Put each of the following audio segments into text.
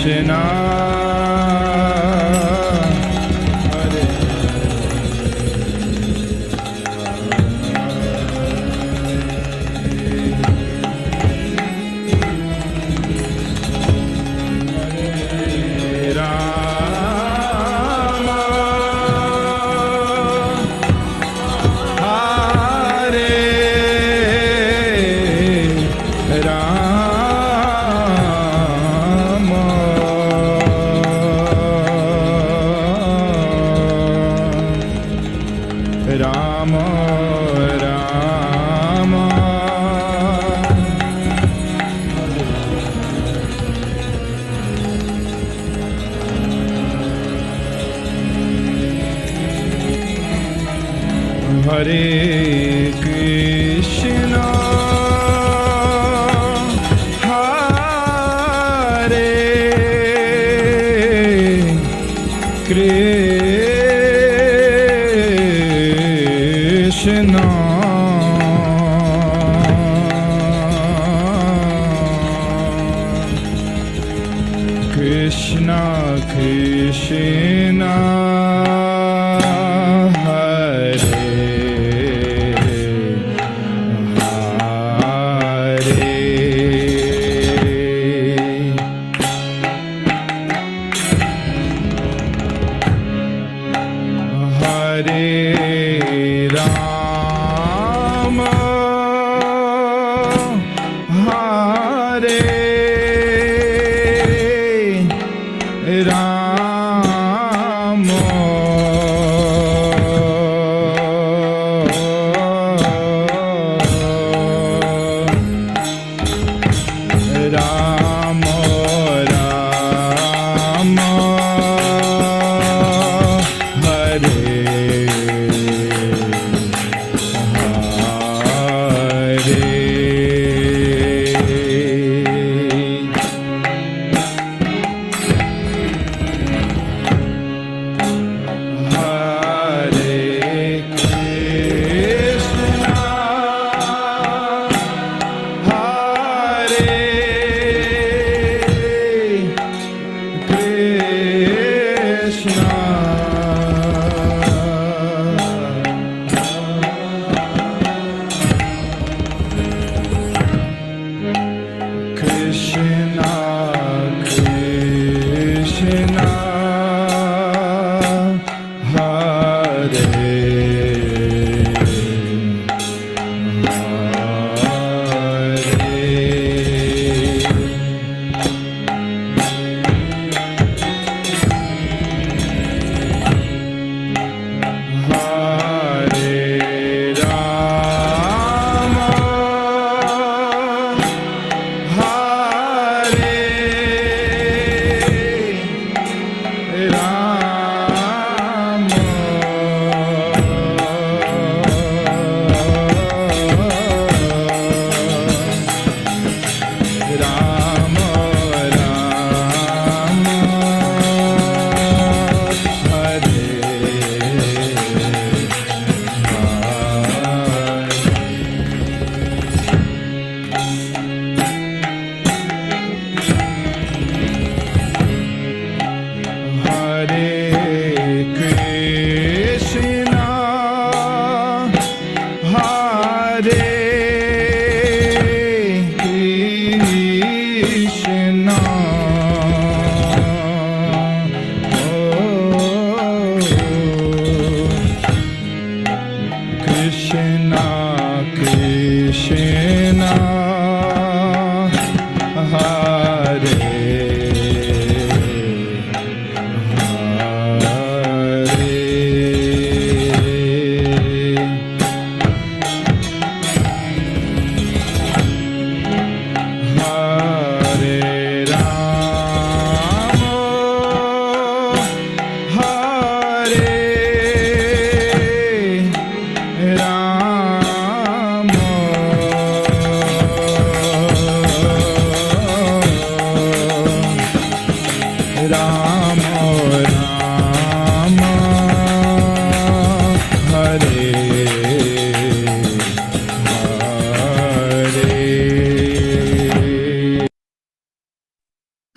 Hare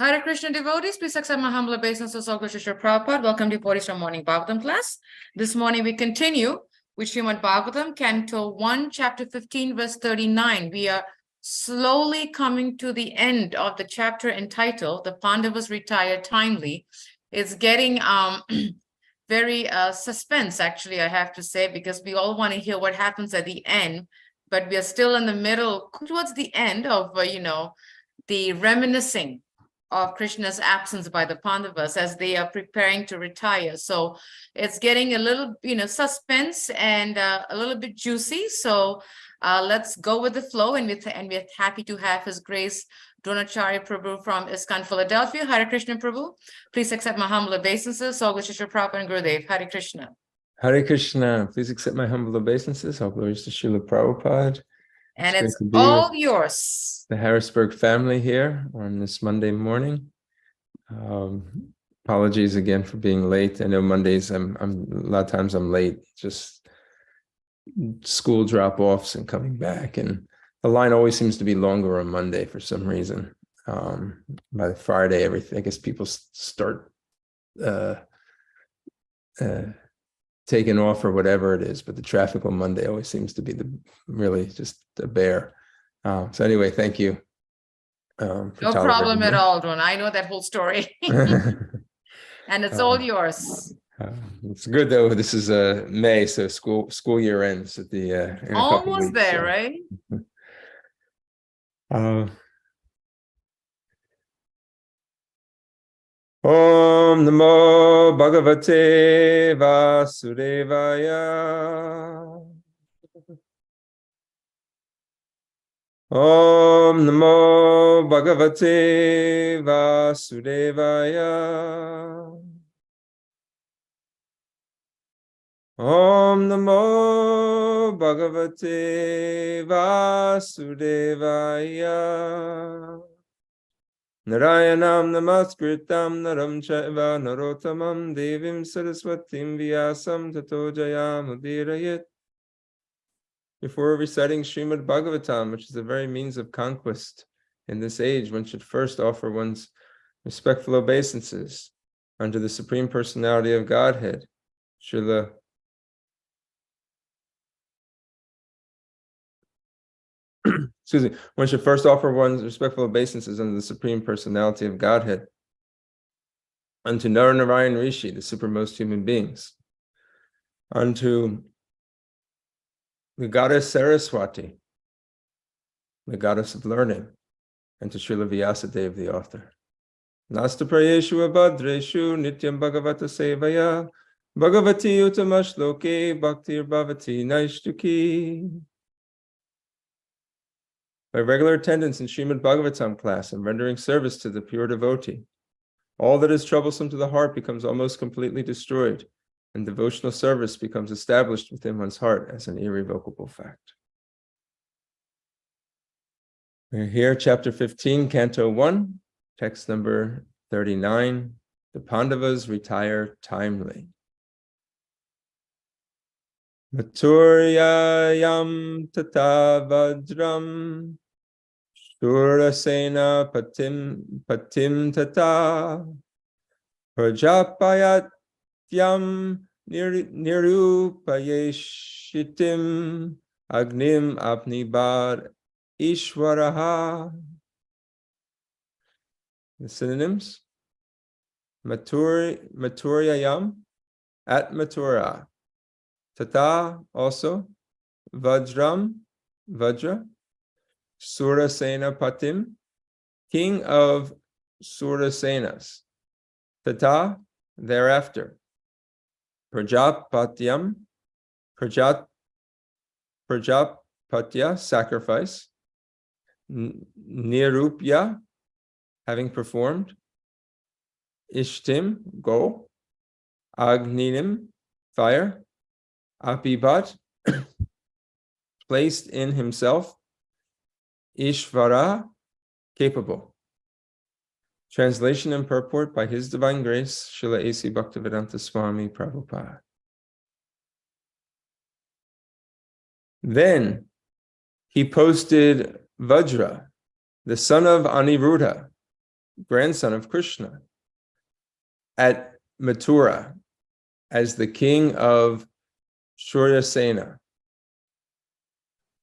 Hare Krishna devotees, please accept my humble obeisance of Shri Prabhupada. Welcome devotees from Morning Bhagavatam class. This morning we continue with Srimad Bhagavatam, Canto 1, Chapter 15, verse 39. We are slowly coming to the end of the chapter entitled, The Pandavas Retired Timely. It's getting very suspense, actually, I have to say, because we all want to hear what happens at the end, but we are still in the middle, towards the end of, the reminiscing of Krishna's absence by the Pandavas as they are preparing to retire. So it's getting a little, suspense and a little bit juicy. So let's go with the flow, and we're happy to have His Grace Dronacharya Prabhu from ISKCON Philadelphia. Hare Krishna Prabhu. Please accept my humble obeisances. All glories to Prabhupada and Gurudev. Hare Krishna. Hare Krishna. Please accept my humble obeisances. All glories to Srila Prabhupada. And it's all yours. The Harrisburg family here on this Monday morning. Apologies again for being late. I know Mondays I'm a lot of times I'm late, just school drop-offs and coming back, and the line always seems to be longer on Monday for some reason. By Friday, everything, I guess people start taking off or whatever it is, but the traffic on Monday always seems to be really just a bear. So anyway, thank you. No problem at all, Dron. I know that whole story. And it's all yours. It's good though. This is May, so school year ends at the almost weeks, there, so. Right? Om Namo Bhagavate Vasudevaya. Om Namo Bhagavate Vasudevaya. Om Namo Bhagavate Vasudevaya. Narayanam namaskritam naram chaiva narotamam devim saraswatim vyasam tato jayamudirayit. Before reciting Srimad Bhagavatam, which is the very means of conquest in this age, one should first offer one's respectful obeisances unto the Supreme Personality of Godhead, Srila one should first offer one's respectful obeisances unto the Supreme Personality of Godhead, unto Narayan Rishi, the supermost human beings, unto the goddess Saraswati, the goddess of learning, and to Srila Vyasadeva, the author. Nasta prayeshu abhadreshu nityam bhagavata sevaya bhagavati utamashloke bhaktir bhavati naishtuki. By regular attendance in Srimad Bhagavatam class and rendering service to the pure devotee, all that is troublesome to the heart becomes almost completely destroyed, and devotional service becomes established within one's heart as an irrevocable fact. We're here, chapter 15, canto 1, text number 39. The Pandavas retire timely. Maturyayam tata vajram Shurasena patim tata Prajapayat Yam nirupayeshitim agnim apnibar ishwaraha. The synonyms: Maturyayam, at Mathura, tata, also, Vajram, Vajra, Surasena Patim, king of Surasenas, tata, thereafter, Prajapatyam, Prajapatya, sacrifice, Nirupya, having performed, Ishtim, goal, Agninim, fire, Apibat, placed in himself, Ishvara, capable. Translation and purport by His Divine Grace, Srila A.C. Bhaktivedanta Swami Prabhupada. Then he posted Vajra, the son of Aniruddha, grandson of Krishna, at Mathura as the king of Suryasena.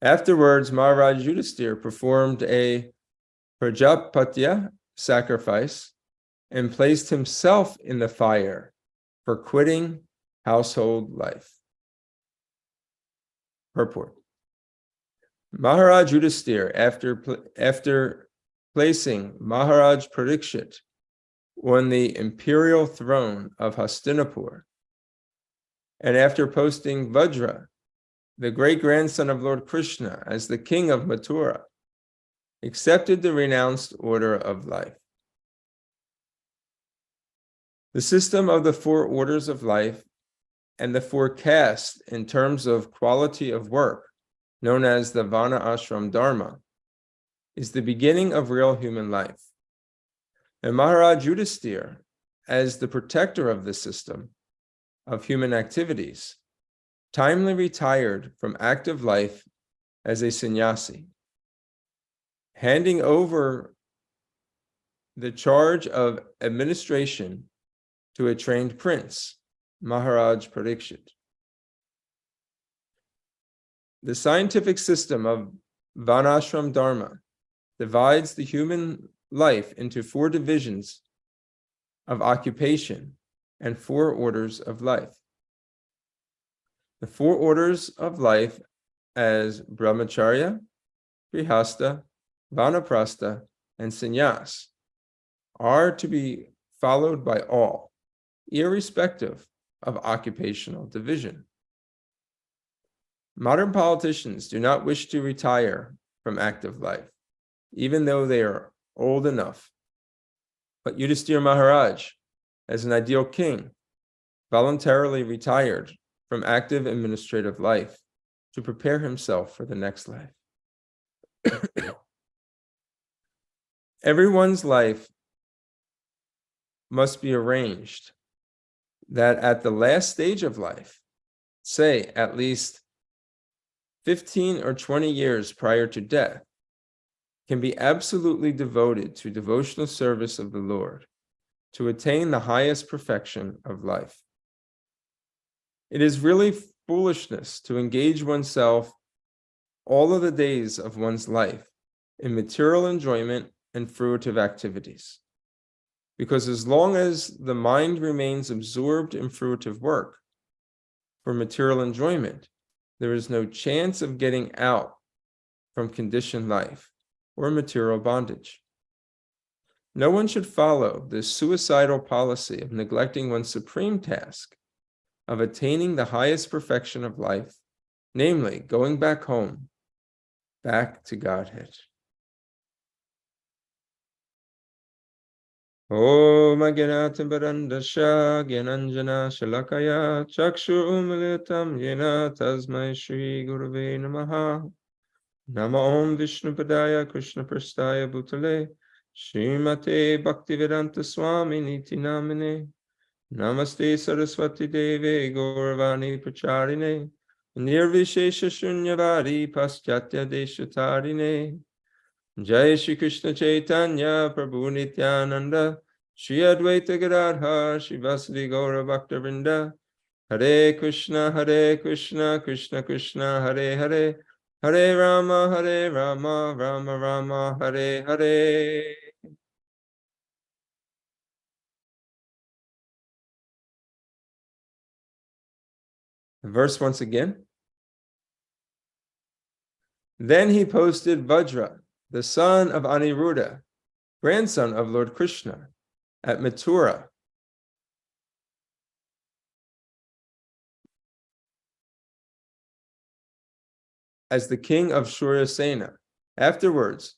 Afterwards, Maharaj Yudhisthira performed a Prajapatya sacrifice and placed himself in the fire for quitting household life. Purport. Maharaj Yudhisthira, after placing Maharaj Parikshit on the imperial throne of Hastinapur, and after posting Vajra, the great-grandson of Lord Krishna, as the king of Mathura, accepted the renounced order of life. The system of the four orders of life and the four castes in terms of quality of work, known as the Vana Ashram Dharma, is the beginning of real human life. And Maharaj Yudhisthira, as the protector of the system of human activities, timely retired from active life as a sannyasi, handing over the charge of administration to a trained prince, Maharaj Parikshit. The scientific system of Varnashram Dharma divides the human life into four divisions of occupation and four orders of life. The four orders of life as Brahmacharya, Grihastha, Vanaprastha, and Sannyas are to be followed by all, irrespective of occupational division. Modern politicians do not wish to retire from active life, even though they are old enough. But Yudhisthira Maharaj, as an ideal king, voluntarily retired from active administrative life to prepare himself for the next life. Everyone's life must be arranged that at the last stage of life, say at least 15 or 20 years prior to death, can be absolutely devoted to devotional service of the Lord to attain the highest perfection of life. It is really foolishness to engage oneself all of the days of one's life in material enjoyment and fruitive activities. Because as long as the mind remains absorbed in fruitive work for material enjoyment, there is no chance of getting out from conditioned life or material bondage. No one should follow this suicidal policy of neglecting one's supreme task of attaining the highest perfection of life, namely going back home, back to Godhead. Om Agyanata Barandasha Gyananjana Shalakaya Chakshu Umilitam Yena Tasmai Shri Gurave Namaha Nama Om Vishnu Padaya Krishna Prastaya Bhutale Srimate Bhaktivedanta Swami Niti Namine Namaste Saraswati Deve Gauravani Pracharine Nirvishesha Shunyavadi Paschatya Deshatarine Jai Shri Krishna Chaitanya Prabhu Nityananda Shri Advaita Gadadhar Shivasadi Gaura Bhakta Vrinda Hare Krishna Krishna Krishna Hare Hare Hare Rama Rama Rama Hare Hare. The verse once again. Then he posted Vajra, the son of Aniruddha, grandson of Lord Krishna, at Mathura. As the king of Suryasena. Afterwards,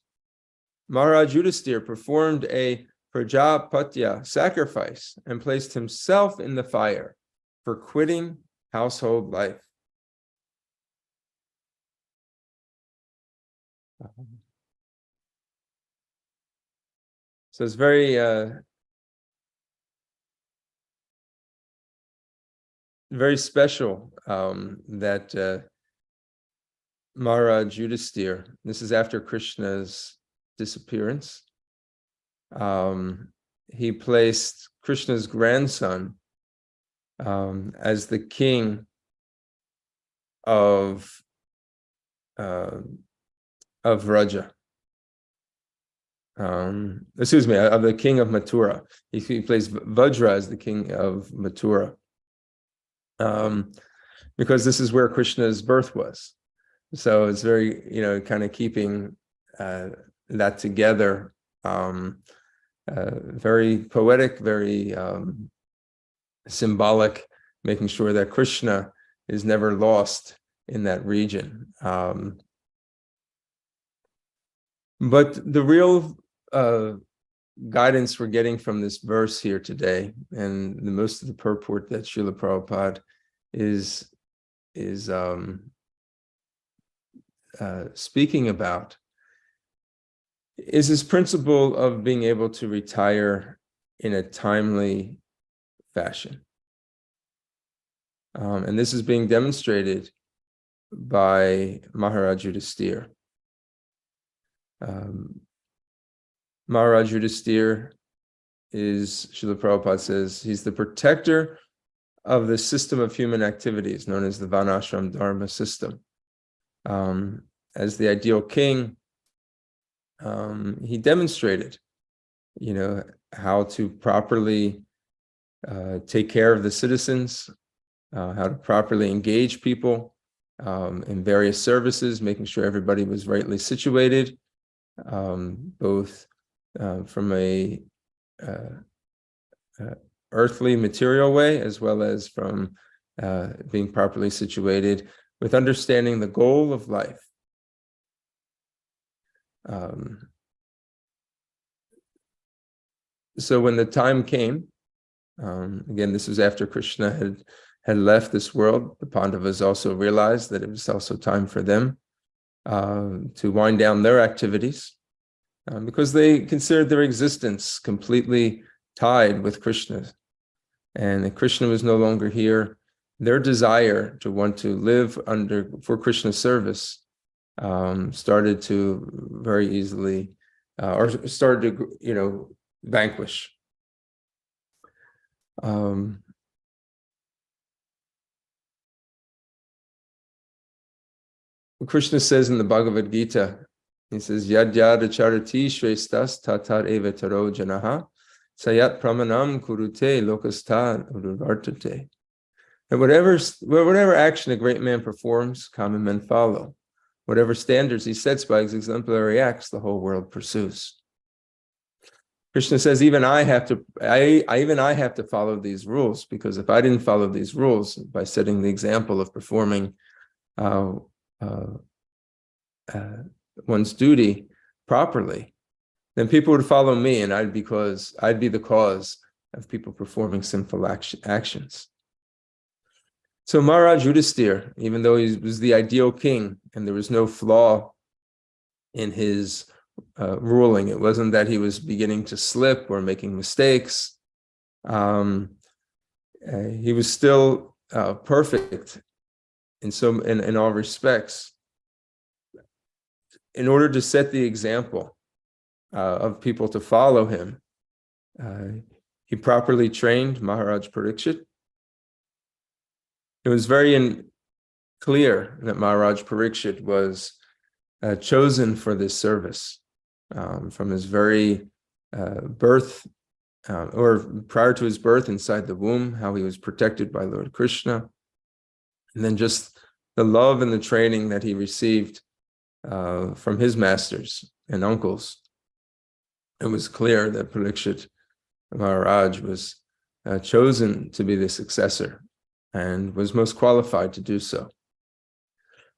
Maharaj Yudhisthira performed a Prajapatya sacrifice and placed himself in the fire for quitting household life. So it's very very special that Maharaj Yudhisthira, this is after Krishna's disappearance, he placed Krishna's grandson as the king of Vraja. Of the king of Mathura. He plays Vajra as the king of Mathura, because this is where Krishna's birth was. So it's very, kind of keeping that together. Very poetic, very symbolic, making sure that Krishna is never lost in that region. But the real guidance we're getting from this verse here today, and most of the purport that Srila Prabhupada is speaking about, is this principle of being able to retire in a timely fashion. And this is being demonstrated by Maharaj Yudhisthira. Maharaj Yudhisthira is, Srila Prabhupada says, he's the protector of the system of human activities known as the Varnashram Dharma system. As the ideal king, he demonstrated, how to properly take care of the citizens, how to properly engage people in various services, making sure everybody was rightly situated, both from a earthly material way, as well as from being properly situated with understanding the goal of life. So when the time came, again, this was after Krishna had left this world, the Pandavas also realized that it was also time for them to wind down their activities, because they considered their existence completely tied with Krishna. And that Krishna was no longer here. Their desire to want to live for Krishna's service started to very easily, or started to, vanquish. Krishna says in the Bhagavad Gita, he says, Yad yad acharati shrestas tatar eva taro janaha sayat pramanam kurute lokastad uruvartate. And whatever action a great man performs, common men follow. Whatever standards he sets by his exemplary acts, the whole world pursues. Krishna says, even I have to follow these rules, because if I didn't follow these rules by setting the example of performing one's duty properly, then people would follow me, and I'd be the cause of people performing sinful actions. So Maharaj Yudhisthira, even though he was the ideal king and there was no flaw in his ruling, it wasn't that he was beginning to slip or making mistakes. He was still perfect in all respects. In order to set the example of people to follow him, he properly trained Maharaj Parikshit. It was very clear that Maharaj Parikshit was chosen for this service from his very birth, or prior to his birth inside the womb, how he was protected by Lord Krishna, and then just the love and the training that he received from his masters and uncles. It was clear that Parikshit Maharaj was chosen to be the successor and was most qualified to do so.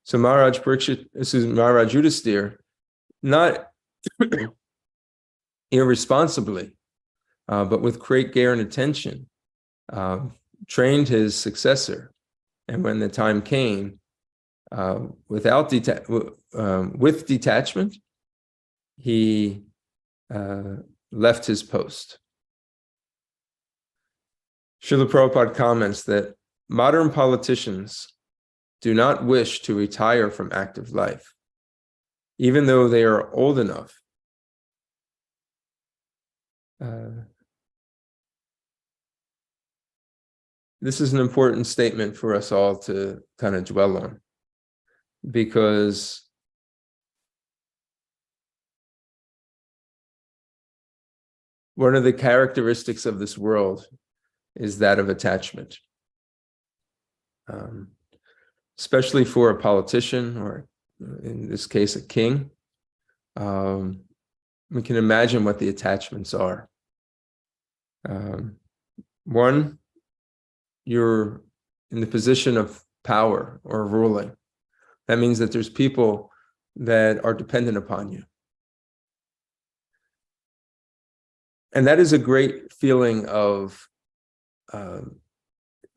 So Maharaj Yudhisthira, not irresponsibly, but with great care and attention, trained his successor. And when the time came, with detachment, he left his post. Srila Prabhupada comments that modern politicians do not wish to retire from active life, even though they are old enough This is an important statement for us all to kind of dwell on, because one of the characteristics of this world is that of attachment. Especially for a politician, or in this case, a king. We can imagine what the attachments are. One, you're in the position of power or ruling. That means that there's people that are dependent upon you. And that is a great feeling of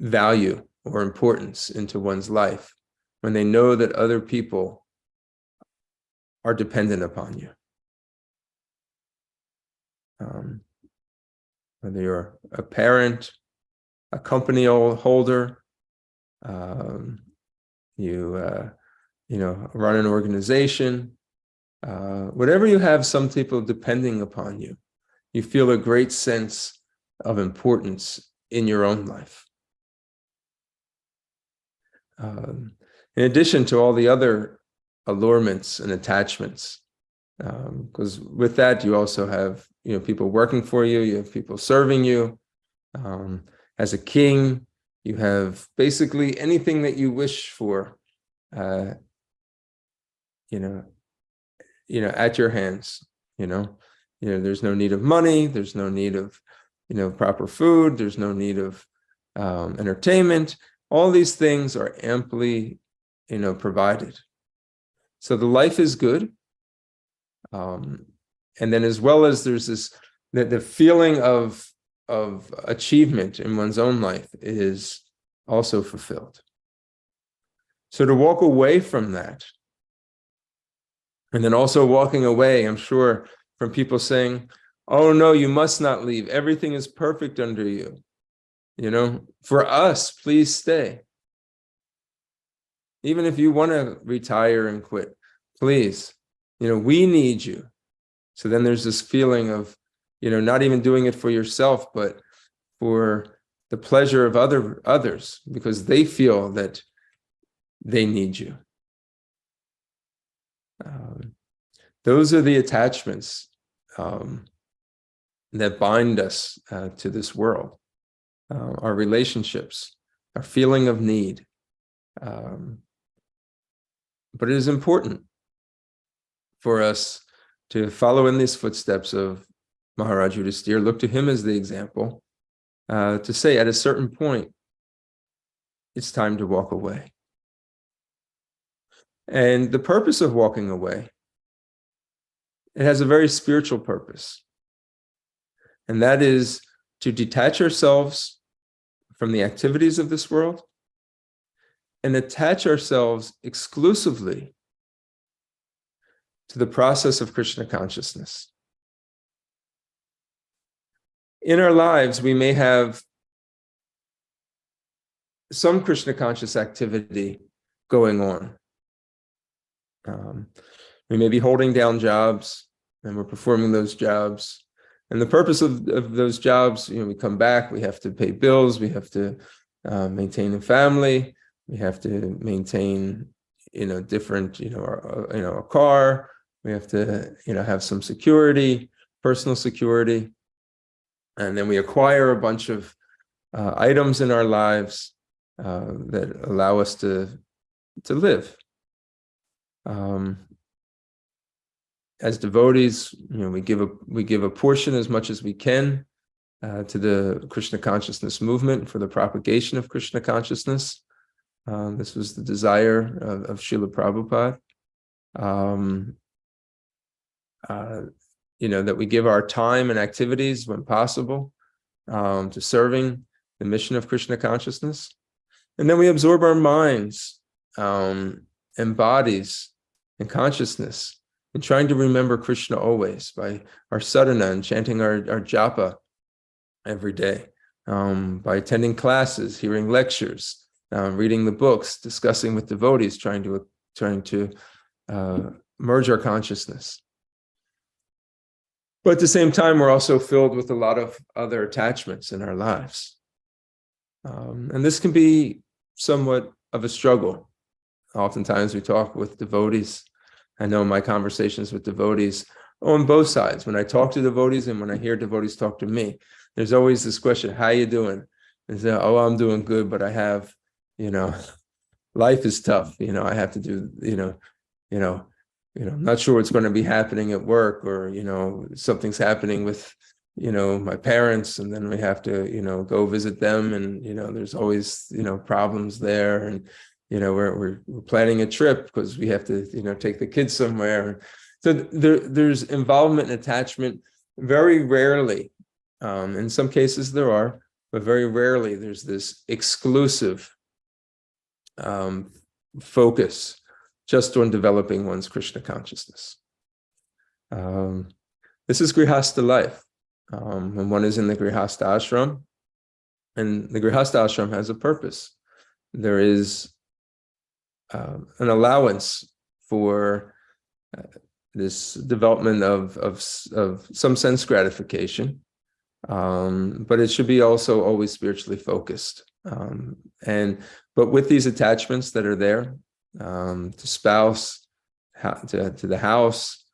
value or importance into one's life, when they know that other people are dependent upon you. Whether you're a parent, a company holder, you run an organization, whatever you have, some people depending upon you, you feel a great sense of importance in your own life. In addition to all the other allurements and attachments, because with that you also have people working for you, you have people serving you. As a king, you have basically anything that you wish for, at your hands. There's no need of money, there's no need of proper food, there's no need of entertainment. All these things are amply provided. So the life is good. And then, as well as there's the feeling of achievement in one's own life is also fulfilled. So to walk away from that, and then also walking away, I'm sure, from people saying, "Oh no, you must not leave. Everything is perfect under you. For us, please stay. Even if you want to retire and quit, please, we need you." So then there's this feeling of, not even doing it for yourself, but for the pleasure of others, because they feel that they need you. Those are the attachments that bind us to this world. Our relationships, our feeling of need. But it is important for us to follow in these footsteps of Maharaj Yudhisthira, look to him as the example, to say at a certain point, it's time to walk away. And the purpose of walking away, it has a very spiritual purpose. And that is to detach ourselves from the activities of this world and attach ourselves exclusively to the process of Krishna consciousness. In our lives, we may have some Krishna conscious activity going on. We may be holding down jobs, and we're performing those jobs. And the purpose of those jobs, we come back, we have to pay bills, we have to maintain a family, we have to maintain, different, a car, we have to, have some security, personal security. And then we acquire a bunch of items in our lives that allow us to live. As devotees, we give a portion, as much as we can, to the Krishna consciousness movement, for the propagation of Krishna consciousness. This was the desire of Srila Prabhupada. That we give our time and activities, when possible, to serving the mission of Krishna consciousness. And then we absorb our minds and bodies and consciousness in trying to remember Krishna always by our sadhana and chanting our japa every day, by attending classes, hearing lectures, reading the books, discussing with devotees, trying to merge our consciousness. But at the same time, we're also filled with a lot of other attachments in our lives. And this can be somewhat of a struggle. Oftentimes we talk with devotees. I know my conversations with devotees on both sides. When I talk to devotees and when I hear devotees talk to me, there's always this question, how you doing? And say, oh, I'm doing good, but I have, life is tough. I have to do, I'm not sure what's going to be happening at work, or, something's happening with, my parents, and then we have to, go visit them. And, there's always, problems there. And, we're planning a trip because we have to, take the kids somewhere. So there's involvement and attachment. Very rarely, in some cases there are, but very rarely there's this exclusive focus just on developing one's Krishna consciousness. This is Grihastha life. When one is in the Grihastha ashram, and the Grihastha ashram has a purpose. There is an allowance for this development of some sense gratification, but it should be also always spiritually focused. But with these attachments that are there, to spouse, to the house,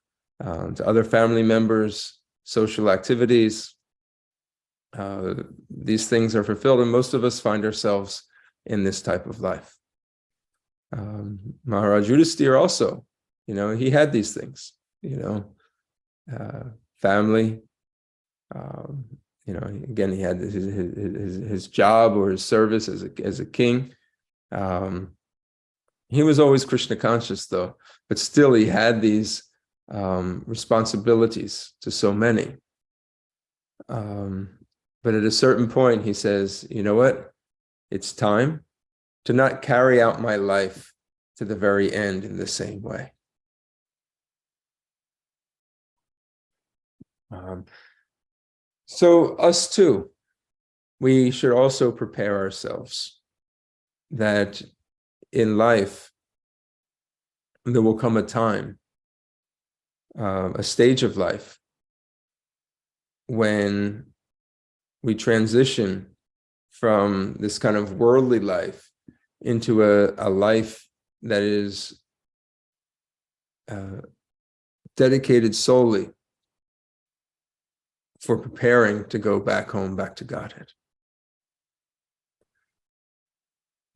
to other family members, social activities, these things are fulfilled, and most of us find ourselves in this type of life. Maharaj Yudhisthira also, he had these things, family, again, he had his job or his service as a king. He was always Krishna conscious, though, but still he had these responsibilities to so many. But at a certain point, he says, you know what? It's time to not carry out my life to the very end in the same way. So us too, we should also prepare ourselves that in life, there will come a time, a stage of life, when we transition from this kind of worldly life into a life that is dedicated solely for preparing to go back home, back to Godhead.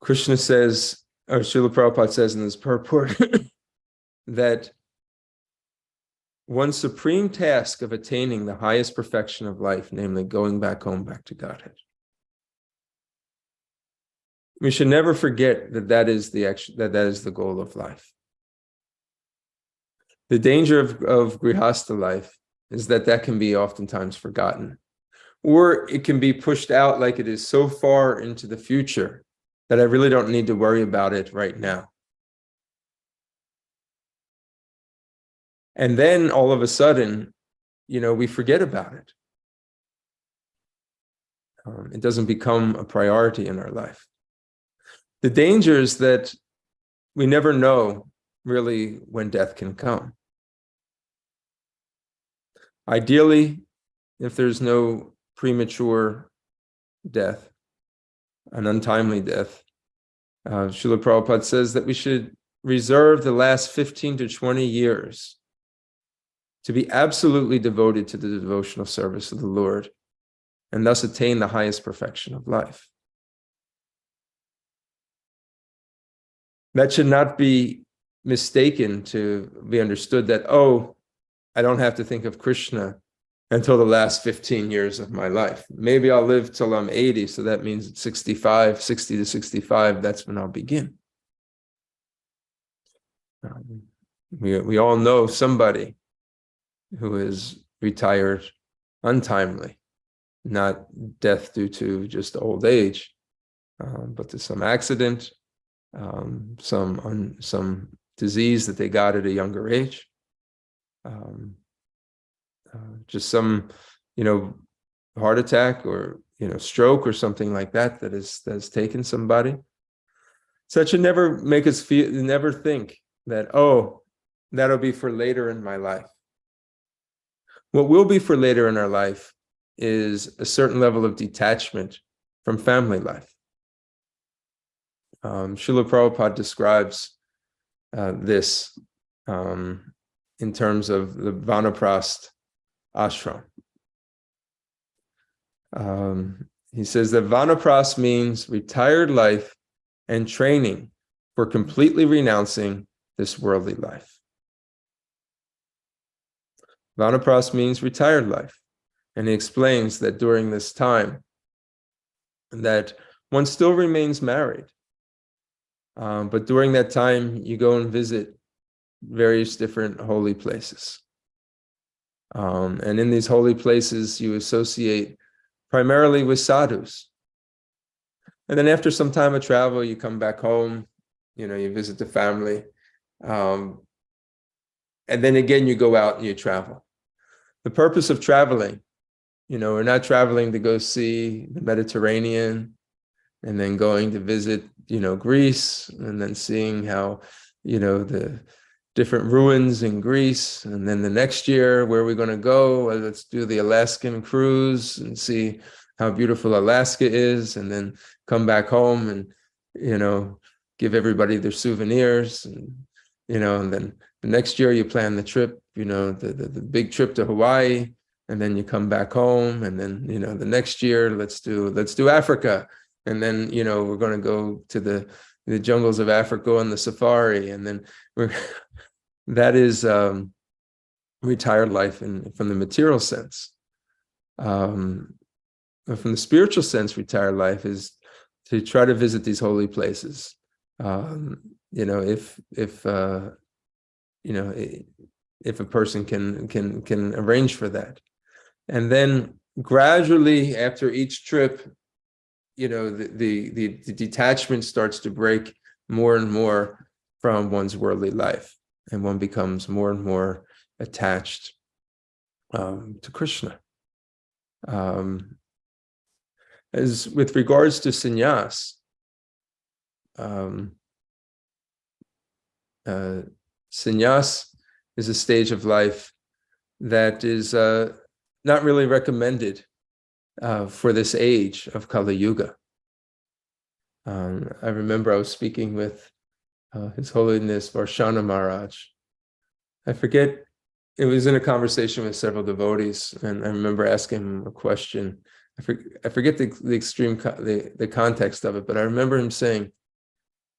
Krishna says, or Srila Prabhupada says in this purport, that one supreme task of attaining the highest perfection of life, namely going back home, back to Godhead. We should never forget that is the goal of life. The danger of Grihastha life is that can be oftentimes forgotten, or it can be pushed out like it is so far into the future that I really don't need to worry about it right now. And then all of a sudden, we forget about it. It doesn't become a priority in our life. The danger is that we never know really when death can come. Ideally, if there's no premature death, an untimely death, Srila Prabhupada says that we should reserve the last 15 to 20 years to be absolutely devoted to the devotional service of the Lord, and thus attain the highest perfection of life. That should not be mistaken to be understood that, I don't have to think of Krishna until the last 15 years of my life. Maybe I'll live till I'm 80, so that means at 60 to 65, that's when I'll begin. We all know somebody who is retired untimely, not death due to just old age, but to some accident, some disease that they got at a younger age, just some, heart attack or stroke or something like that has taken somebody. So that should never make us never think that that'll be for later in my life. What will be for later in our life is a certain level of detachment from family life. Srila Prabhupada describes this in terms of the Vanaprast ashram. He says that Vanaprast means retired life and training for completely renouncing this worldly life. Vanaprast means retired life. And he explains that during this time, that one still remains married. But during that time, you go and visit various different holy places. And in these holy places, you associate primarily with sadhus. And then after some time of travel, you come back home, you visit the family. And then again, you go out and you travel. The purpose of traveling, we're not traveling to go see the Mediterranean and then going to visit, Greece, and then seeing how, the different ruins in Greece. And then the next year, where are we going to go? Well, let's do the Alaskan cruise and see how beautiful Alaska is, and then come back home and, give everybody their souvenirs. And, and then the next year you plan the trip, the big trip to Hawaii, and then you come back home. And then, the next year, let's do Africa. And then, we're going to go to the jungles of Africa on the safari. And then that is retired life from the material sense. From the spiritual sense, retired life is to try to visit these holy places. If a person can arrange for that. And then gradually after each trip, the detachment starts to break more and more from one's worldly life, and one becomes more and more attached to Krishna. As with regards to sannyas, sannyas is a stage of life that is not really recommended for this age of Kali Yuga. I remember I was speaking with His Holiness Varshana Maharaj. I forget, it was in a conversation with several devotees, and I remember asking him a question. I forget the extreme the context of it, but I remember him saying,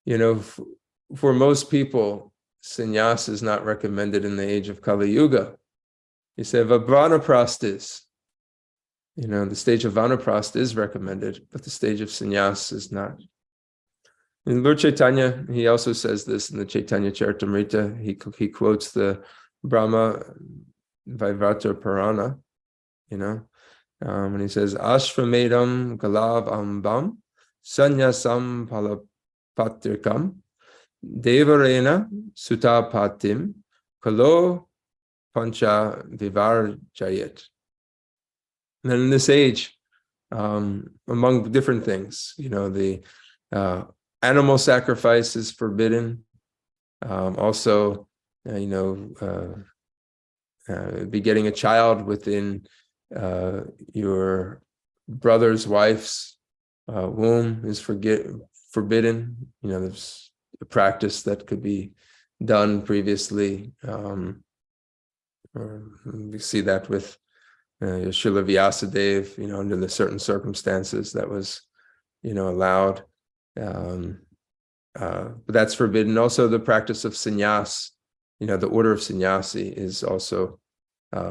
for most people, sannyas is not recommended in the age of Kali Yuga. He said, Vanaprastha is. The stage of Vanaprastha is recommended, but the stage of sannyas is not. In Lord Chaitanya, he also says this in the Chaitanya Charitamrita. He quotes the Brahma Vaivarta Purana, and he says, Ashvamedam Galav Ambam Sanyasam Palapatirkam Devarena Sutapatim Kalo Pancha Vivarjayet. And then in this age, among different things, the animal sacrifice is forbidden. Also, begetting a child within your brother's wife's womb is forbidden. There's a practice that could be done previously. We see that with Srila Vyasadeva, under the certain circumstances that was, allowed. But that's forbidden. Also, the practice of sannyas, the order of sannyasi is also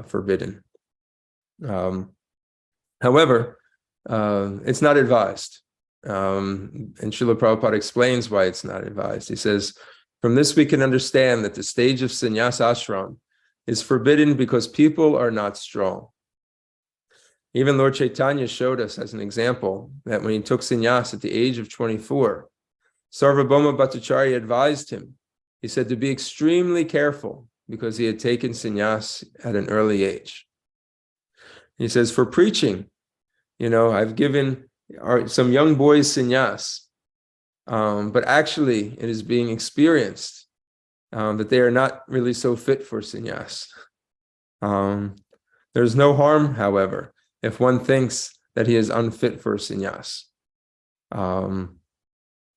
forbidden. However, it's not advised. And Srila Prabhupada explains why it's not advised. He says, from this we can understand that the stage of sannyas ashram is forbidden because people are not strong. Even Lord Chaitanya showed us as an example that when he took sannyas at the age of 24, Sarvabhauma Bhattacharya advised him. He said to be extremely careful because he had taken sannyas at an early age. He says, for preaching, I've given some young boys sannyas, but actually it is being experienced that they are not really so fit for sannyas. There's no harm, however, if one thinks that he is unfit for sannyas, and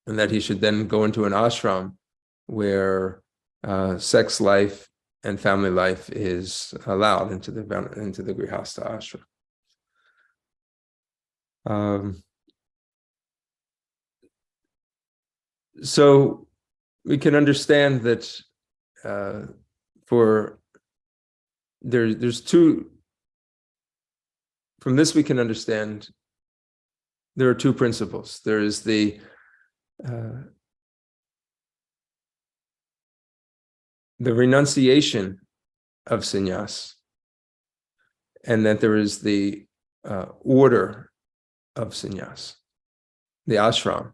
that he should then go into an ashram where sex life and family life is allowed into the grihastha ashram. So we can understand that there's two. From this, we can understand there are two principles. There is the renunciation of sannyas, and that there is the order of sannyas, the ashram,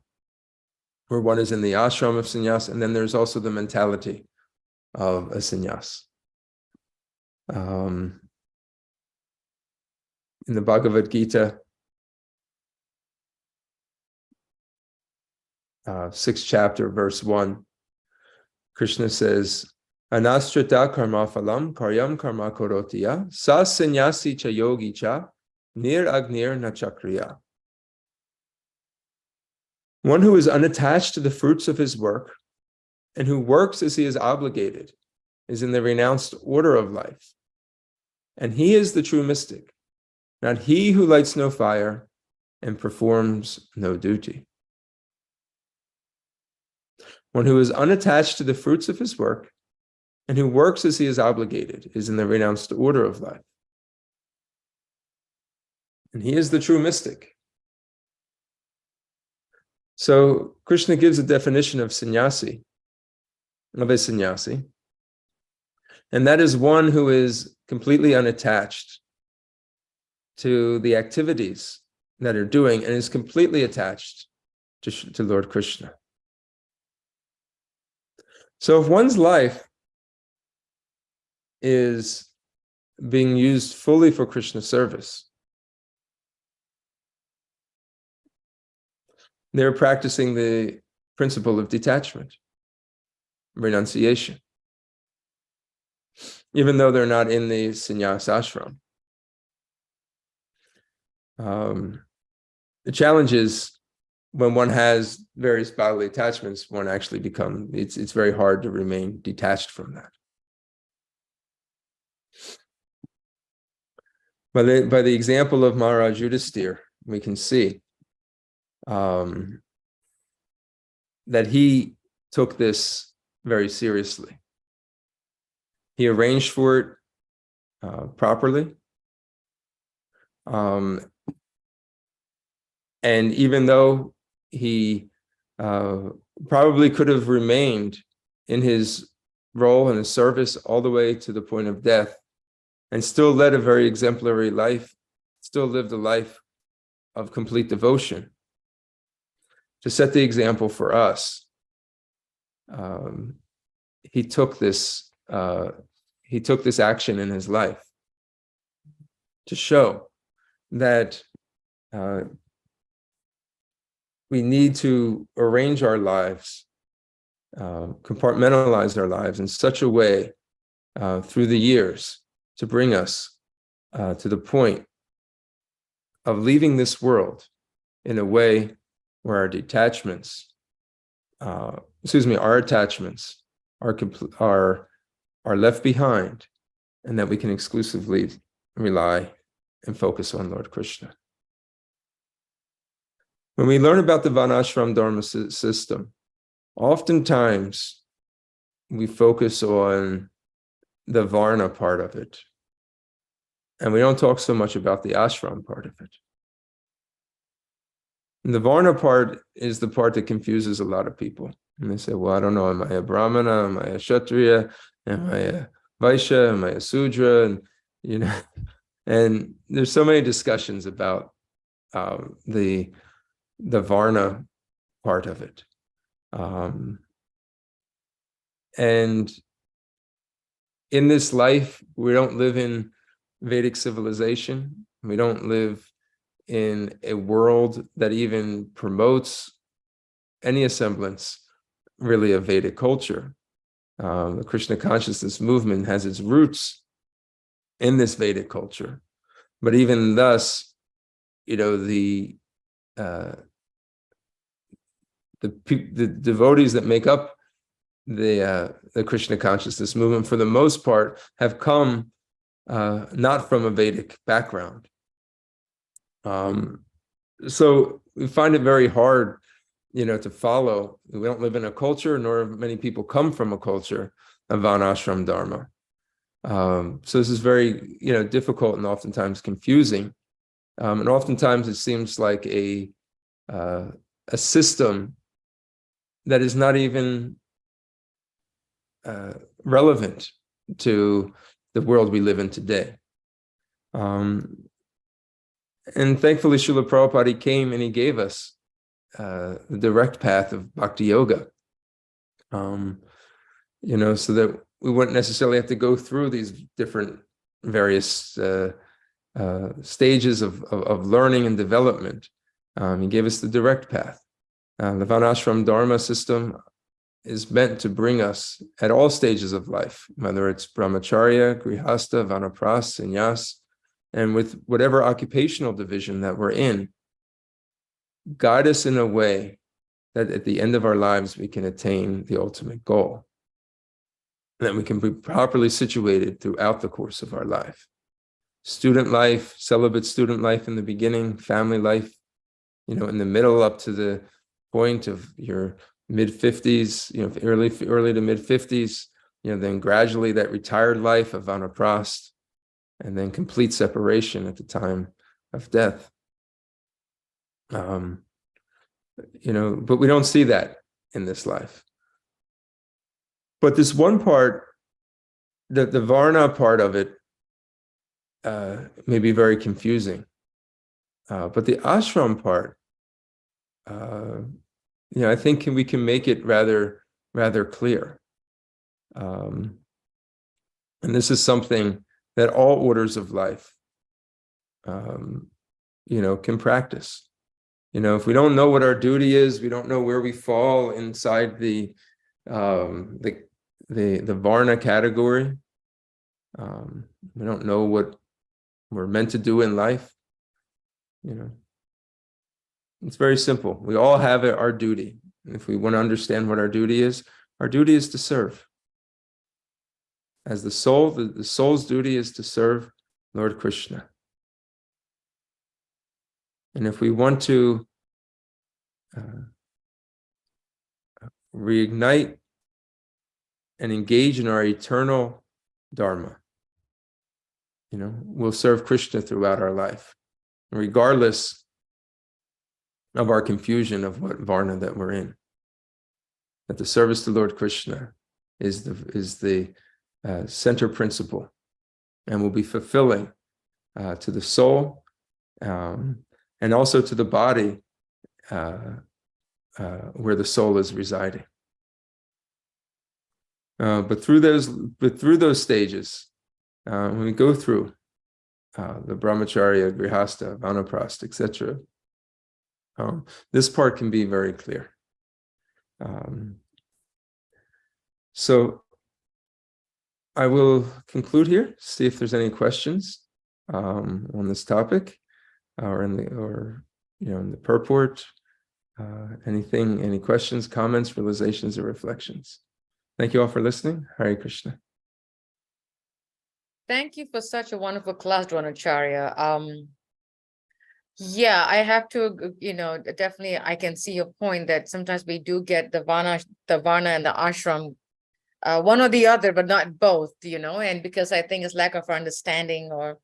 where one is in the ashram of sannyas, and then there's also the mentality of a sannyas. In the Bhagavad Gita, 6th chapter, verse 1, Krishna says, Anastrita karma phalam karyam karma korotiya sa sannyasi cha yogi cha nir agnir na chakriya. One who is unattached to the fruits of his work and who works as he is obligated is in the renounced order of life. And he is the true mystic, not he who lights no fire and performs no duty. One who is unattached to the fruits of his work and who works as he is obligated is in the renounced order of life. And he is the true mystic. So Krishna gives a definition of a sannyasi, and that is one who is completely unattached to the activities that are doing and is completely attached to Lord Krishna. So if one's life is being used fully for Krishna service, they're practicing the principle of detachment, renunciation, even though they're not in the sannyas ashram. The challenge is when one has various bodily attachments, one actually it's very hard to remain detached from that. By the example of Maharaj Yudhisthira, we can see that he took this very seriously. He arranged for it properly. And even though he probably could have remained in his role and his service all the way to the point of death and still led a very exemplary life, still lived a life of complete devotion, to set the example for us, he took this action in his life to show that we need to arrange our lives, compartmentalize our lives in such a way through the years to bring us to the point of leaving this world in a way where our attachments are left behind, and that we can exclusively rely and focus on Lord Krishna. When we learn about the Varnashram Dharma system, oftentimes we focus on the Varna part of it, and we don't talk so much about the ashram part of it. And the Varna part is the part that confuses a lot of people. And they say, well, I don't know, am I a Brahmana? Am I a Kshatriya? Am I a Vaishya? Am I a Sudra? And, and there's so many discussions about the Varna part of it. And in this life, we don't live in Vedic civilization. We don't live in a world that even promotes any semblance really of Vedic culture. The Krishna consciousness movement has its roots in this Vedic culture. But even thus, the devotees that make up the Krishna consciousness movement, for the most part, have come not from a Vedic background. So we find it very hard, to follow. We don't live in a culture, nor many people come from a culture of Varnashram Dharma. So this is very, difficult and oftentimes confusing. And oftentimes it seems like a system that is not even relevant to the world we live in today. And thankfully, Srila Prabhupada, he came and he gave us the direct path of Bhakti Yoga, so that we wouldn't necessarily have to go through these different various stages of learning and development. He gave us the direct path. The Varnashram Dharma system is meant to bring us at all stages of life, whether it's Brahmacharya, Grihastha, Vanapras, Sannyas, and with whatever occupational division that we're in, guide us in a way that at the end of our lives, we can attain the ultimate goal, and that we can be properly situated throughout the course of our life. Student life, celibate student life in the beginning, family life, in the middle up to the point of your mid-50s, early to mid-50s, then gradually that retired life of Vanaprast, and then complete separation at the time of death. But we don't see that in this life. But this one part, the Varna part of it, may be very confusing. But the ashram part, I think we can make it rather clear. And this is something that all orders of life, can practice. If we don't know what our duty is, we don't know where we fall inside the Varna category. We don't know what we're meant to do in life. It's very simple. We all have our duty. And if we want to understand what our duty is to serve. As the soul, the soul's duty is to serve Lord Krishna. And if we want to reignite and engage in our eternal dharma, we'll serve Krishna throughout our life, regardless of our confusion of what Varna that we're in. That the service to Lord Krishna is the center principle, and will be fulfilling to the soul, and also to the body, where the soul is residing. But through those stages, when we go through the Brahmacharya, Grihastha, Vanaprast, etc., this part can be very clear. So I will conclude here, see if there's any questions on this topic, or in the purport. Any questions, comments, realizations, or reflections? Thank you all for listening. Hare Krishna. Thank you for such a wonderful class, Dronacharya. Yeah, I have to, definitely I can see your point that sometimes we do get the Varna and the ashram, one or the other, but not both, and because I think it's lack of understanding or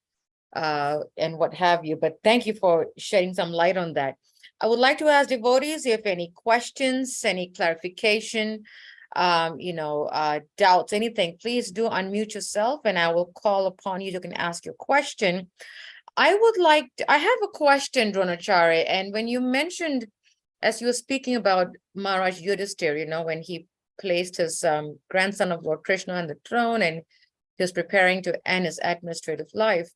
and what have you. But thank you for shedding some light on that. I would like to ask devotees if any questions, any clarification, doubts, anything, please do unmute yourself and I will call upon you. You can ask your question. I have a question, Dronacharya, and when you mentioned, as you were speaking about Maharaj Yudhisthira, when he placed his grandson of Lord Krishna on the throne and he was preparing to end his administrative life.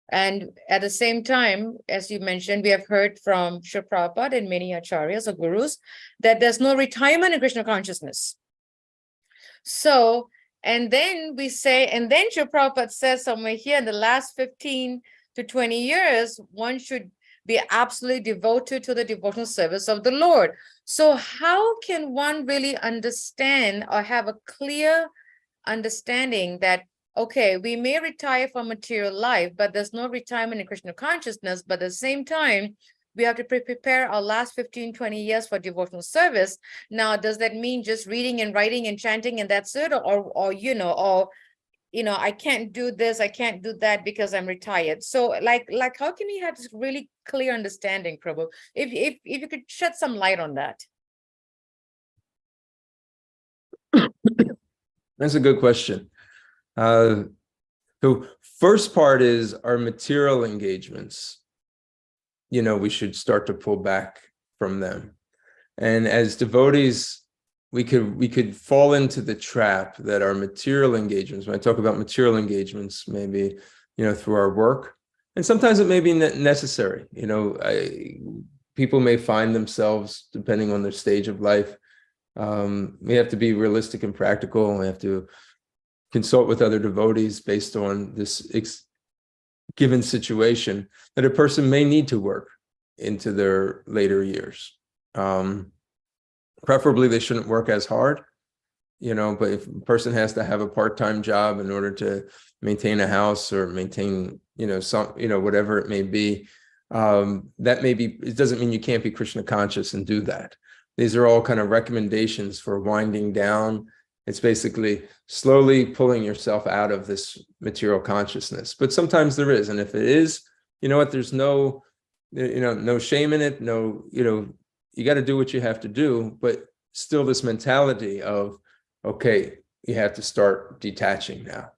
And at the same time, as you mentioned, we have heard from Srila Prabhupada and many acharyas or gurus that there's no retirement in Krishna consciousness. So, And then we say, and then Srila Prabhupada says somewhere here in the last 15 to 20 years, one should be absolutely devoted to the devotional service of the Lord. So how can one really understand or have a clear understanding that, okay, we may retire from material life, but there's no retirement in Krishna consciousness, but at the same time, we have to prepare our last 15, 20 years for devotional service. Now, does that mean just reading and writing and chanting and that's it? Or I can't do this, I can't do that because I'm retired. So like how can we have this really clear understanding, Prabhu? If you could shed some light on that. That's a good question. The first part is our material engagements. We should start to pull back from them. And as devotees, we could fall into the trap that our material engagements, when I talk about material engagements, maybe, through our work, and sometimes it may be necessary. People may find themselves, depending on their stage of life, we have to be realistic and practical, and we have to consult with other devotees based on this given situation, that a person may need to work into their later years. Preferably they shouldn't work as hard, but if a person has to have a part-time job in order to maintain a house or maintain, whatever it may be, that may be, it doesn't mean you can't be Krishna conscious and do that. These are all kind of recommendations for winding down. It's basically slowly pulling yourself out of this material consciousness. But sometimes there is. And if it is, there's no shame in it. No, you got to do what you have to do, but still this mentality of, okay, you have to start detaching now.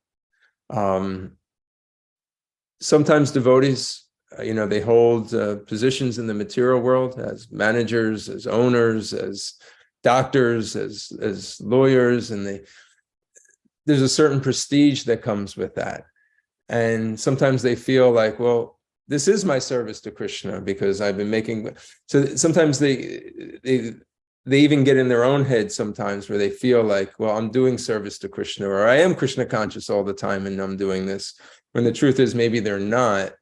Sometimes devotees, they hold positions in the material world as managers, as owners, as doctors, as lawyers, and there's a certain prestige that comes with that. And sometimes they feel like, well, this is my service to Krishna because I've been making. So sometimes they even get in their own head sometimes where they feel like, well, I'm doing service to Krishna, or I am Krishna conscious all the time and I'm doing this. When the truth is maybe they're not.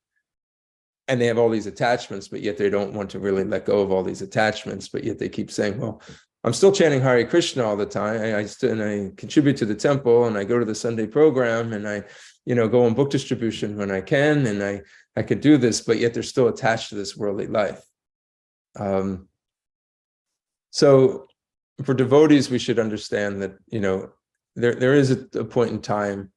And they have all these attachments, but yet they don't want to really let go of all these attachments. But yet they keep saying, well, I'm still chanting Hare Krishna all the time. I contribute to the temple, and I go to the Sunday program, and I, go on book distribution when I can, and I could do this, but yet they're still attached to this worldly life. So for devotees, we should understand that, there is a point in time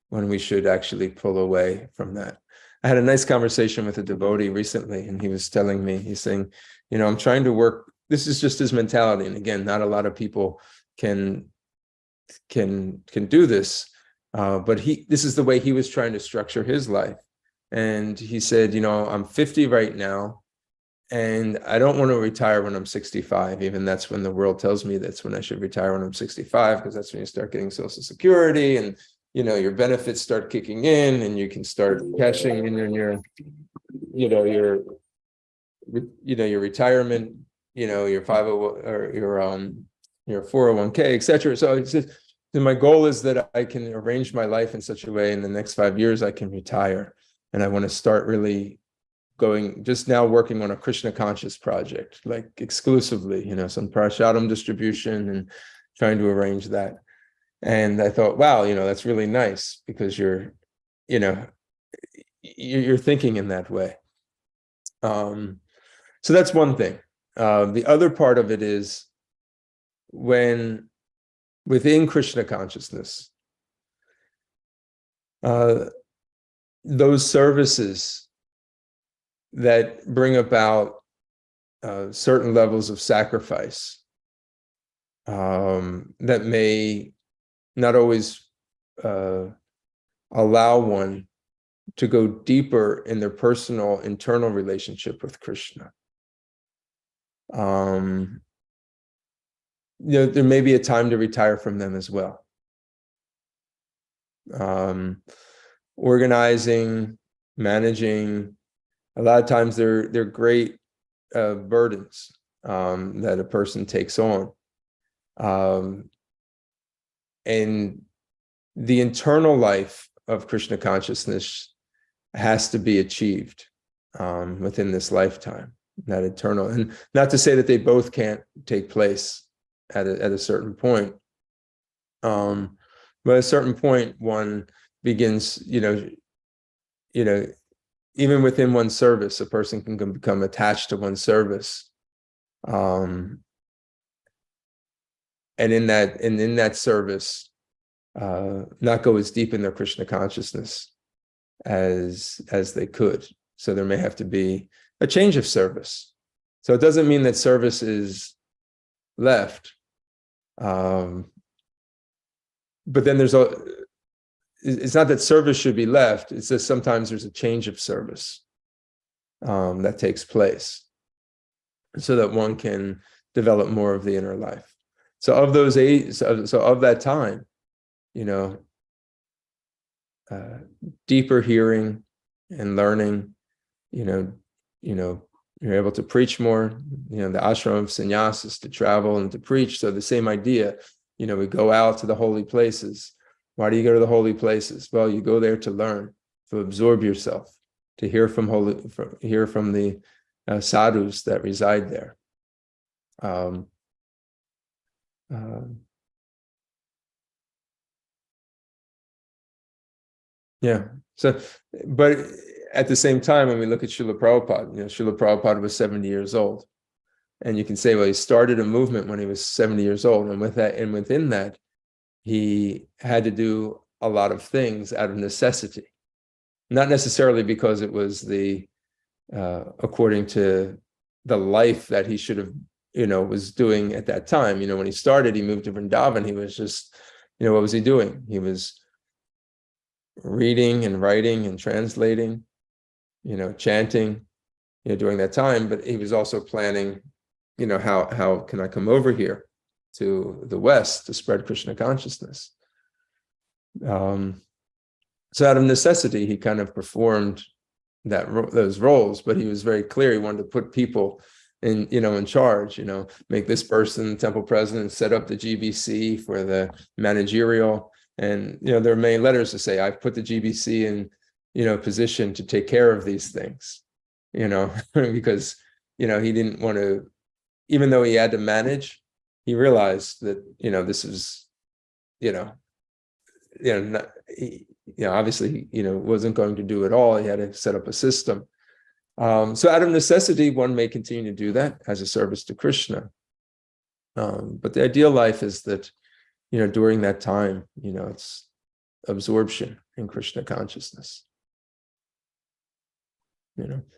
when we should actually pull away from that. I had a nice conversation with a devotee recently, and he was telling me, he's saying, I'm trying to work. This is just his mentality. And again, not a lot of people can do this. But this is the way he was trying to structure his life. And he said, I'm 50 right now, and I don't want to retire when I'm 65. Even that's when the world tells me that's when I should retire, when I'm 65, because that's when you start getting Social Security and your benefits start kicking in, and you can start cashing in your retirement, your 50 or your 401k, etc. So it's just, my goal is that I can arrange my life in such a way in the next 5 years I can retire, and I want to start really just now working on a Krishna conscious project, like exclusively, some Prashadam distribution and trying to arrange that. And I thought, wow, that's really nice, because you're thinking in that way. So that's one thing. The other part of it is when within Krishna consciousness, those services that bring about certain levels of sacrifice that may not always allow one to go deeper in their personal internal relationship with Krishna. There may be a time to retire from them as well. Organizing, managing, a lot of times they're great burdens that a person takes on. And the internal life of Krishna consciousness has to be achieved within this lifetime, that eternal. And not to say that they both can't take place at a certain point. But at a certain point, one begins, even within one's service, a person can become attached to one's service. And in that service, not go as deep in their Krishna consciousness as they could. So there may have to be a change of service. So it doesn't mean that service is left. But then it's not that service should be left. It's just sometimes there's a change of service that takes place so that one can develop more of the inner life. So of those eight, so of that time, deeper hearing and learning, you're able to preach more. The ashram of sannyas is to travel and to preach. So the same idea, we go out to the holy places. Why do you go to the holy places? Well, you go there to learn, to absorb yourself, to hear from the sadhus that reside there. Yeah. So, but at the same time, when we look at Srila Prabhupada, Srila Prabhupada was 70 years old. And you can say, well, he started a movement when he was 70 years old. And within that, he had to do a lot of things out of necessity. Not necessarily because it was according to the life that he should have, was doing at that time. When he started, he moved to Vrindavan. He was just, what was he doing? He was reading and writing and translating, chanting, during that time. But he was also planning, how can I come over here to the West to spread Krishna consciousness? So out of necessity, he kind of performed those roles, but he was very clear. He wanted to put people in charge, make this person temple president, set up the GBC for the managerial. And, there are many letters to say, I've put the GBC in, position to take care of these things, because, he didn't want to, even though he had to manage, he realized that, this is, obviously, wasn't going to do it all. He had to set up a system. So out of necessity, one may continue to do that as a service to Krishna. But the ideal life is that, during that time, it's absorption in Krishna consciousness.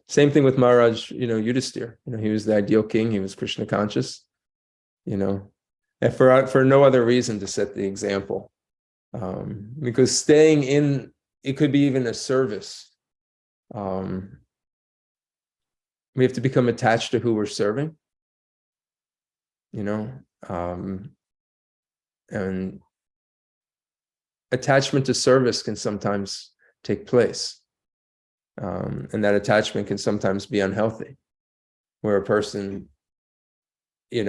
Same thing with Maharaj, Yudhisthira. He was the ideal king. He was Krishna conscious, and for no other reason to set the example. Because staying in, it could be even a service. We have to become attached to who we're serving, and attachment to service can sometimes take place. And that attachment can sometimes be unhealthy, where a person, they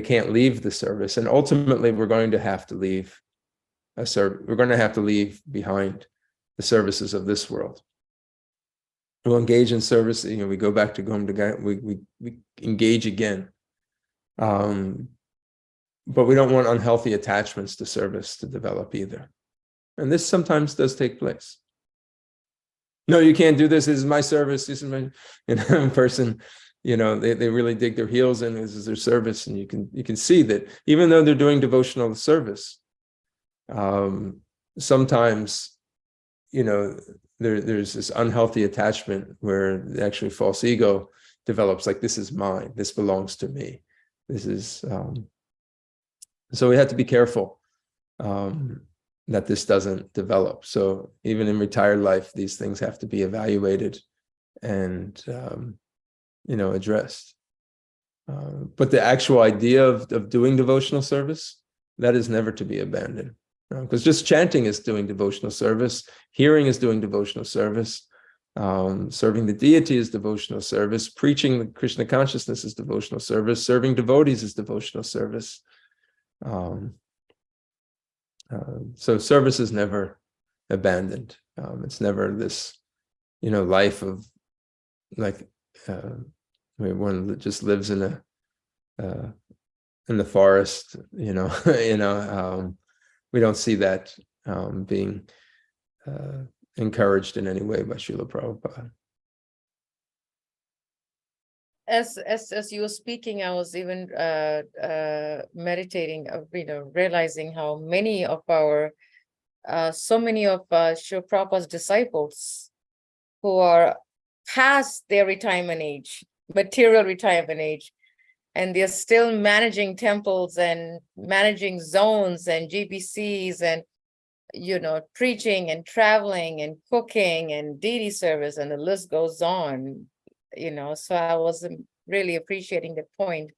can't leave the service. And ultimately, we're going to have to leave we're going to have to leave behind the services of this world. We'll engage in service, we go back to Gom Dagai, we engage again. But we don't want unhealthy attachments to service to develop either. And this sometimes does take place. No, you can't do this. This is my service. This is my person. They really dig their heels in. This is their service, and you can see that even though they're doing devotional service, sometimes there's this unhealthy attachment where actually false ego develops. Like, this is mine. This belongs to me. This is so we have to be careful that this doesn't develop. So even in retired life, these things have to be evaluated and addressed. But the actual idea of doing devotional service, that is never to be abandoned. Because just chanting is doing devotional service, hearing is doing devotional service, serving the deity is devotional service, preaching the Krishna consciousness is devotional service, serving devotees is devotional service. So service is never abandoned. It's never this, life of like one that just lives in the forest. We don't see that being encouraged in any way by Srila Prabhupada. As you were speaking, I was even meditating, realizing how many of so many of Srila Prabhupada's disciples who are past their retirement age, material retirement age, and they're still managing temples and managing zones and GBCs and preaching and traveling and cooking and deity service, and the list goes on. So I was really appreciating the point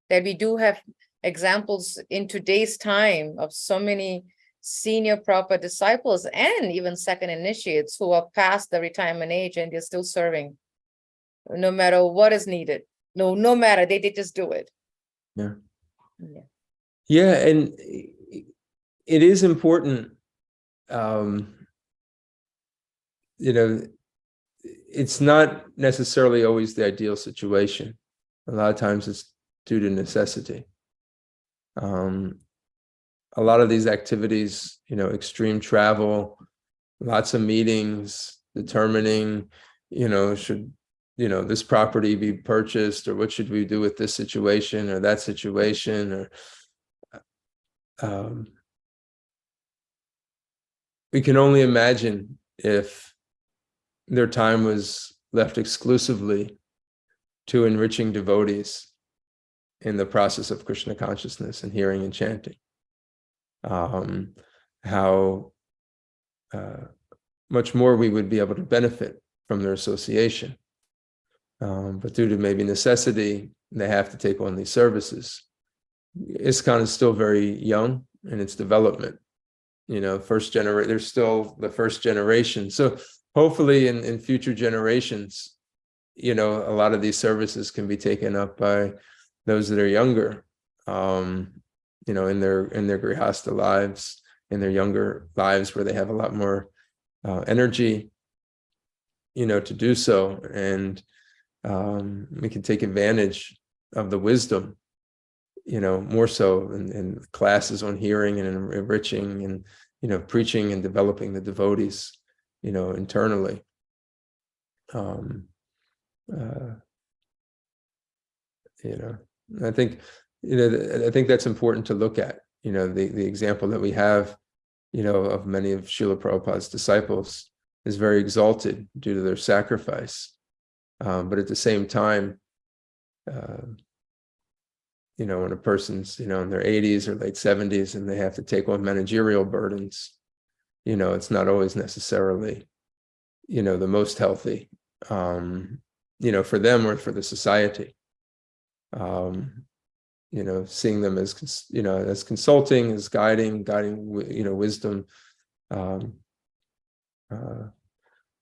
that we do have examples in today's time of so many senior proper disciples and even second initiates who are past the retirement age and they're still serving no matter what is needed. No matter, they just do it. Yeah. And it is important. It's not necessarily always the ideal situation. A lot of times it's due to necessity. A lot of these activities, extreme travel, lots of meetings, determining, should, this property be purchased, or what should we do with this situation or that situation, or we can only imagine if their time was left exclusively to enriching devotees in the process of Krishna consciousness and hearing and chanting. How much more we would be able to benefit from their association. But due to maybe necessity, they have to take on these services. ISKCON is still very young in its development. First generation, they're still the first generation. So hopefully in future generations, a lot of these services can be taken up by those that are younger, in their grihastha lives, in their younger lives, where they have a lot more energy, to do so. And we can take advantage of the wisdom, more so in classes on hearing and enriching and, preaching and developing the devotees, internally. I think, I think that's important to look at, the example that we have, of many of Srila Prabhupada's disciples is very exalted due to their sacrifice. But at the same time, when a person's, in their 80s or late 70s and they have to take on managerial burdens, it's not always necessarily, the most healthy, for them or for the society. Seeing them as, as consulting, as guiding, wisdom. Because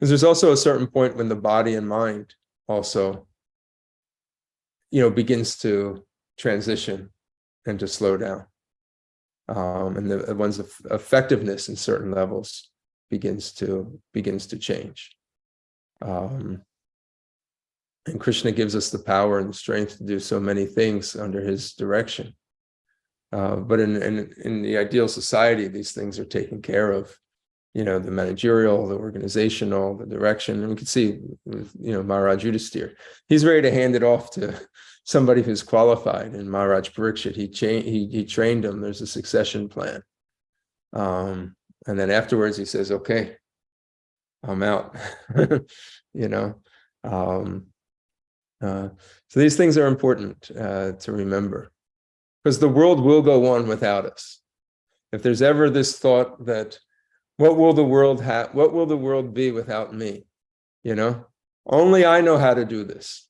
there's also a certain point when the body and mind also, begins to transition and to slow down. And the one's effectiveness in certain levels begins to change. And Krishna gives us the power and the strength to do so many things under his direction. But in the ideal society, these things are taken care of. The managerial, the organizational, the direction. And we can see with, Maharaj Yudhisthira, he's ready to hand it off to somebody who's qualified. And Maharaj Parikshit, he trained him. There's a succession plan. And then afterwards he says, okay, I'm out. So these things are important to remember, because the world will go on without us. If there's ever this thought that, what will the world have? What will the world be without me? Only I know how to do this.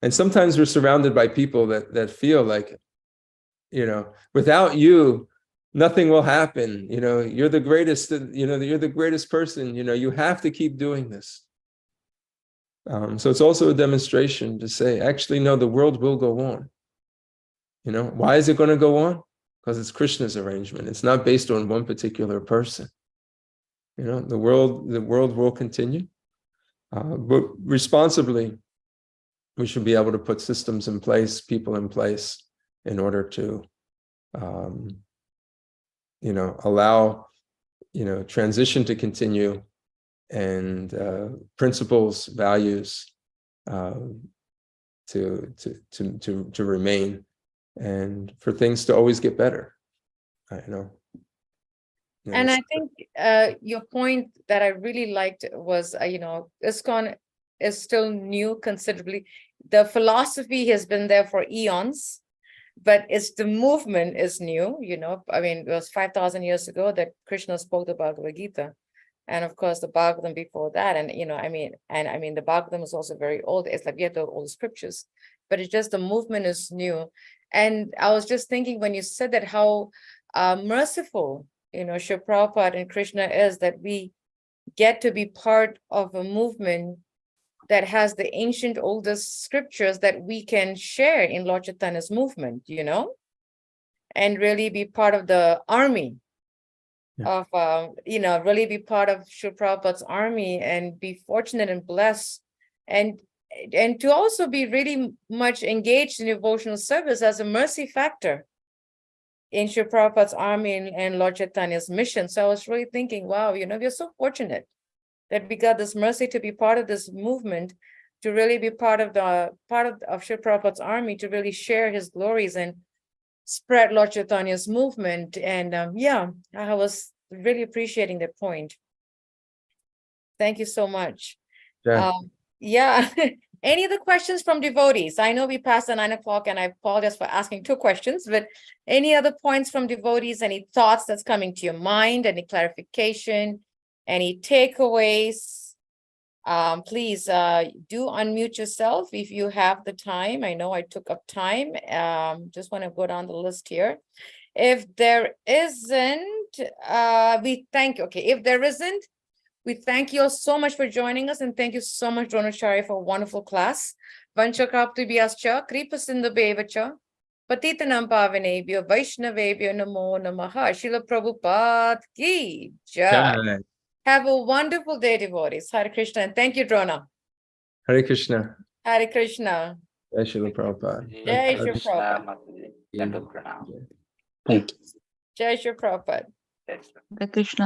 And sometimes we're surrounded by people that feel like, without you, nothing will happen. You're the greatest. You're the greatest person. You have to keep doing this. So it's also a demonstration to say, actually, no, the world will go on. Why is it going to go on? because it's Krishna's arrangement. It's not based on one particular person. The world will continue, but responsibly, we should be able to put systems in place, people in place, in order to, allow, transition to continue, and principles, values to remain, and for things to always get better. And I think your point that I really liked was, ISKCON is still new considerably. The philosophy has been there for eons, but the movement is new. It was 5,000 years ago that Krishna spoke the Bhagavad Gita, and of course the Bhagavatam before that. And the Bhagavatam is also very old. It's like we have the old scriptures, but it's just the movement is new. And I was just thinking when you said that how merciful Srila Prabhupada and Krishna is, that we get to be part of a movement that has the ancient oldest scriptures that we can share in Lord Chaitanya's movement, and really be part of the army of, really be part of Srila Prabhupada's army, and be fortunate and blessed, and to also be really much engaged in devotional service as a mercy factor in Srila Prabhupada's army and Lord Chaitanya's mission. So I was really thinking, wow, we're so fortunate that we got this mercy to be part of this movement, to really be part of Srila Prabhupada's army, to really share his glories and spread Lord Chaitanya's movement. And I was really appreciating that point. Thank you so much. Yeah. Any other questions from devotees? I know we passed the 9 o'clock, and I apologize for asking 2 questions, but any other points from devotees, any thoughts that's coming to your mind, any clarification, any takeaways? Please do unmute yourself if you have the time. I know I took up time. Just want to go down the list here. If there isn't, if there isn't, we thank you all so much for joining us, and thank you so much, Dronacharya, for a wonderful class. Vanchakraptibhyascha, Kripasindhubevacha, Patitanam Pavanebhyo, Vaishnavebhyo Namo Namaha. Srila Prabhupada ki jai. Have a wonderful day, devotees. Hare Krishna, and thank you, Drona. Hare Krishna. Hare Krishna. Jai Srila Prabhupada. Jai Srila Prabhupada. Thank you. Jai Srila Prabhupada. Hare Krishna.